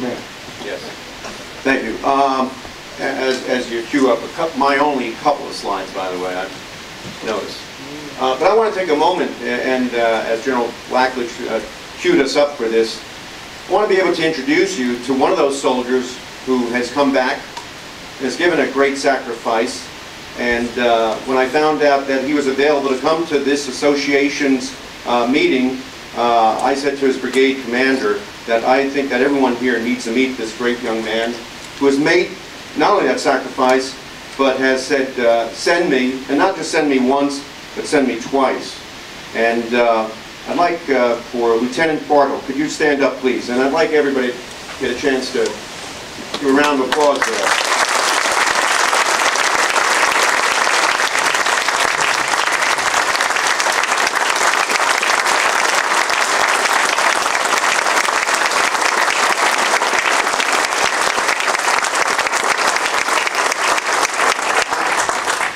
Command. Yes. Thank you. As you queue up, my only couple of slides, by the way, I've noticed. But I want to take a moment, and as General Lackledge queued us up for this, I want to be able to introduce you to one of those soldiers who has come back, has given a great sacrifice, and when I found out that he was available to come to this association's meeting, I said to his brigade commander that I think that everyone here needs to meet this great young man who has made not only that sacrifice, but has said, send me, and not just send me once, but send me twice. And I'd like for Lieutenant Bartle, could you stand up please? And I'd like everybody to get a chance to give a round of applause for that.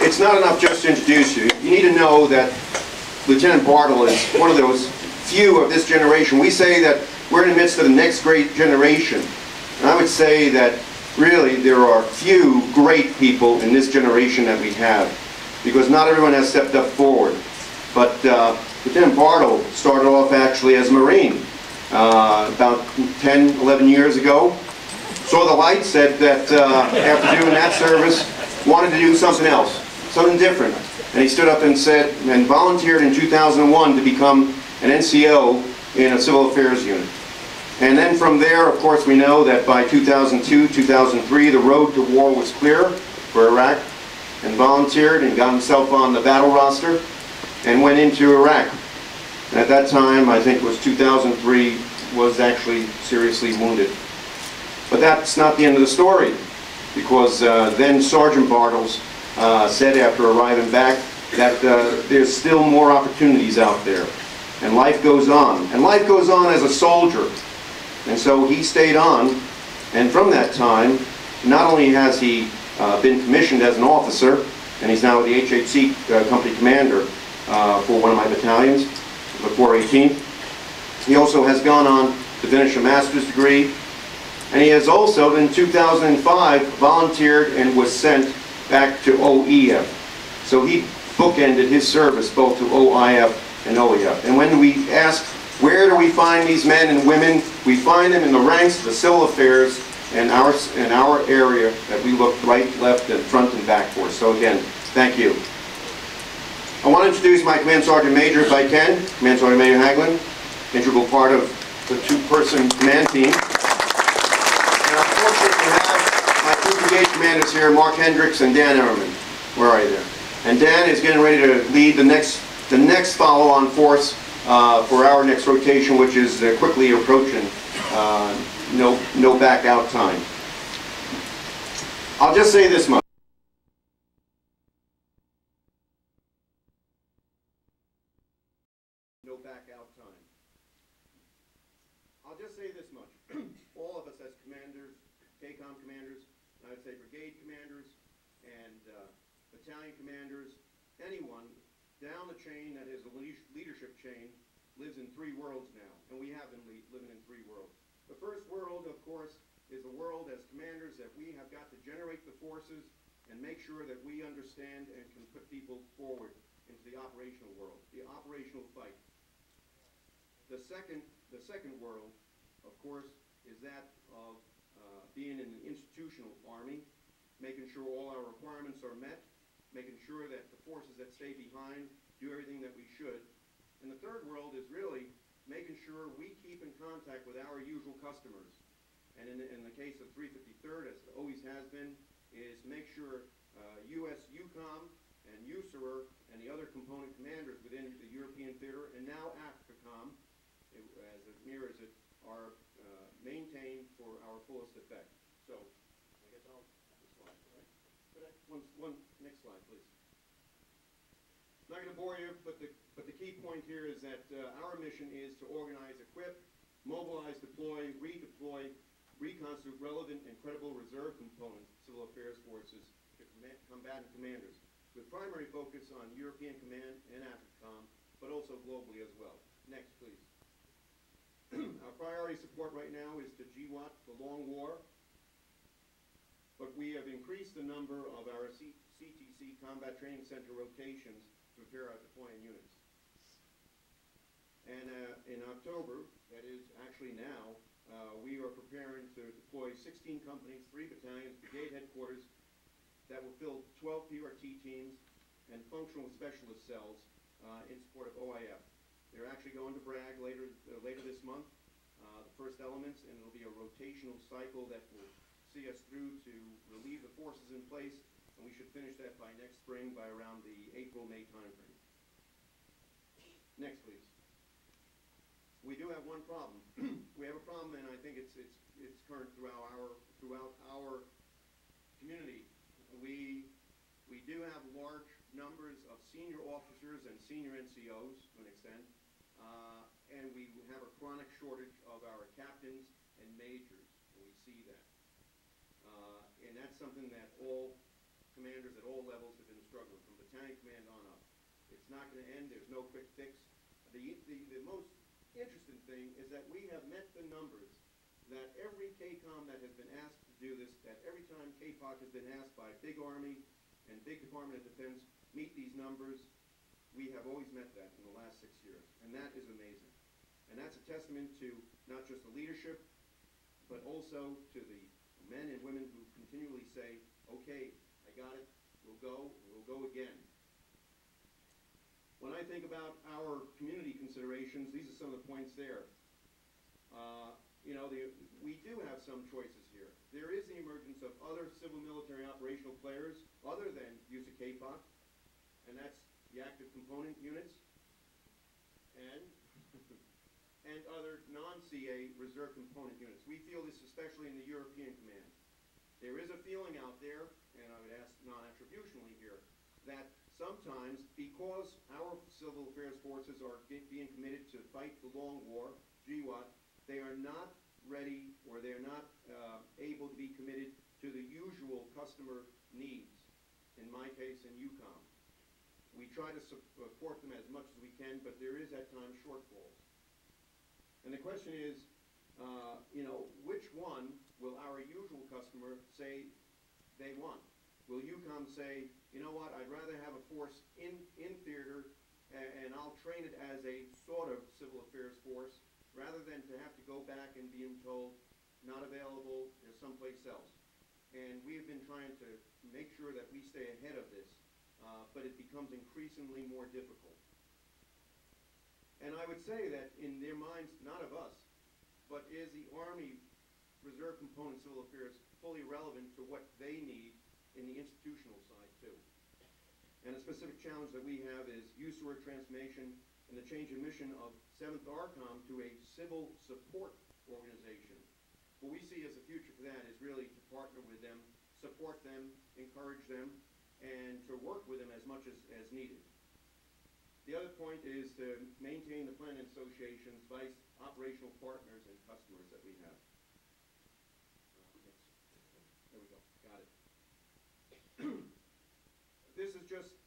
It's not enough just to introduce you. You need to know that Lieutenant Bartle is one of those few of this generation. We say that we're in the midst of the next great generation. And I would say that really there are few great people in this generation that we have, because not everyone has stepped up forward. But Lieutenant Bartle started off actually as a Marine about 10, 11 years ago. Saw the light, said that after doing that service, wanted to do something else. Something different. And he stood up and said, and volunteered in 2001 to become an NCO in a civil affairs unit. And then from there, of course, we know that by 2002, 2003, the road to war was clear for Iraq, and volunteered and got himself on the battle roster and went into Iraq. And at that time, I think it was 2003, was actually seriously wounded. But that's not the end of the story, because then Sergeant Bartles said after arriving back that there's still more opportunities out there, and life goes on. And life goes on as a soldier. And so he stayed on, and from that time, not only has he been commissioned as an officer, and he's now the HHC company commander for one of my battalions, the 418th, he also has gone on to finish a master's degree, and he has also, in 2005, volunteered and was sent back to OEF. So he bookended his service both to OIF and OEF. And when we ask, where do we find these men and women, we find them in the ranks of the civil affairs in our area that we look right, left, and front and back for. So again, thank you. I want to introduce my Command Sergeant Major, if I can, Command Sergeant Major Haglin, integral part of the two-person command team. And I'm fortunate to have my two brigade commanders here, Mark Hendricks and Dan Emmerman. Where are you there? And Dan is getting ready to lead the next follow-on force for our next rotation, which is quickly approaching no back out time. I'll just say this much. No back out time. I'll just say this much. All of us as commanders, KCOM commanders, and I would say brigade commanders and battalion commanders, anyone down the chain that is a leadership chain lives in three worlds now, and we have been living in three worlds. The first world, of course, is the world as commanders that we have got to generate the forces and make sure that we understand and can put people forward into the operational world, the operational fight. The second world, of course, is that of being in an institutional army, making sure all our requirements are met, making sure that the forces that stay behind do everything that we should. And the third world is really making sure we keep in contact with our usual customers. And in the case of 353rd, as it always has been, is make sure US EUCOM and USAREUR and the other component commanders within the European theater, and now AFRICOM, as it mirrors it, are maintained for our fullest effect. So, I guess I'll have the slide, right? One next slide, please. I'm not going to bore you, but the key point here is that our mission is to organize, equip, mobilize, deploy, redeploy, reconstitute relevant and credible reserve components, civil affairs forces, to combatant commanders, with primary focus on European Command and AFRICOM, but also globally as well. Next, please. Our priority support right now is to GWAT, the Long War, but we have increased the number of our CTC Combat Training Center rotations to prepare our deploying units. And in October, that is actually now, we are preparing to deploy 16 companies, 3 battalions, brigade headquarters that will fill 12 PRT teams and functional specialist cells in support of OIF. They're actually going to Bragg later this month, the first elements, and it'll be a rotational cycle that will see us through to relieve the forces in place, and we should finish that by next spring, by around the April-May timeframe. Next, please. We do have one problem. We have a problem, and I think it's current throughout our community. We do have large numbers of senior officers and senior NCOs to an extent, and we have a chronic shortage of our captains and majors, and we see that. And that's something that all commanders at all levels have been struggling, from battalion command on up. It's not going to end. There's no quick fix. The most interesting thing is that we have met the numbers that every KCOM that has been asked to do this, that every time KPOC has been asked by big Army and big Department of Defense meet these numbers, we have always met that in the last 6 years. And that is amazing. And that's a testament to not just the leadership, but also to the men and women who continually say, okay, I got it, we'll go again. When I think about our community considerations, these are some of the points there. We do have some choices here. There is the emergence of other civil military operational players other than use of KPOC, and that's the active component units and other non-CA reserve component units. We feel this especially in the European Command. There is a feeling out there, and I would ask non-attributionally here, that sometimes because our civil affairs forces are being committed to fight the long war, GWAT, they are not ready or they're not able to be committed to the usual customer needs, in my case in UCOM. We try to support them as much as we can, but there is at times shortfalls. And the question is, which one will our usual customer say they want? Will UCOM say, you know what, I'd rather have a force in theater and I'll train it as a sort of civil affairs force rather than to have to go back and being told, not available, there's someplace else. And we have been trying to make sure that we stay ahead of this, but it becomes increasingly more difficult. And I would say that in their minds, not of us, but is the Army Reserve Component Civil Affairs fully relevant to what they need in the institutional side too. And a specific challenge that we have is USOR transformation and the change in mission of 7th ARCOM to a civil support organization. What we see as a future for that is really to partner with them, support them, encourage them, and to work with them as much as needed. The other point is to maintain the planning associations, vice operational partners and customers that we have. There we go, got it. This is just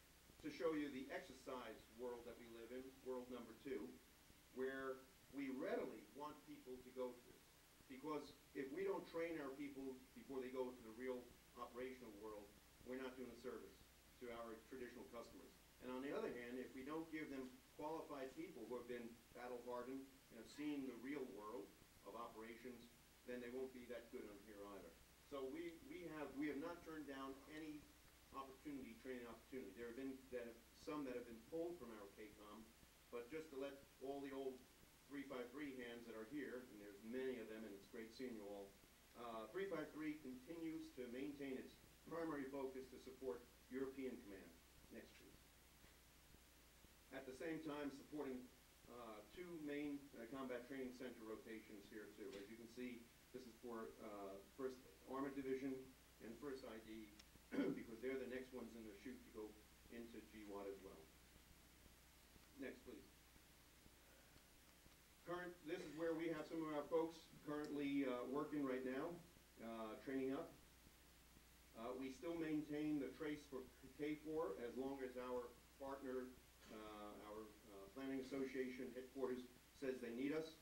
to show you the exercise world that we live in, world number 2, where we readily want people to go to this. Because if we don't train our people before they go to the real operational world, we're not doing a service to our traditional customers. And on the other hand, if we don't give them qualified people who have been battle hardened and have seen the real world of operations, then they won't be that good on here either. So we have not turned down any training opportunity. There have been some that have been pulled from our KCOM, but just to let all the old 353 hands that are here, and there's many of them, and it's great seeing you all, 353 continues to maintain its primary focus to support European Command. Next, please. At the same time, supporting 2 main combat training center rotations here too. As you can see, this is for 1st Armored Division and 1st ID, because they're the next ones in the chute to go into GWAT as well. Next, please. This is where we have some of our folks currently working right now, training up. We still maintain the trace for K4 as long as our partner, our Planning Association headquarters says they need us.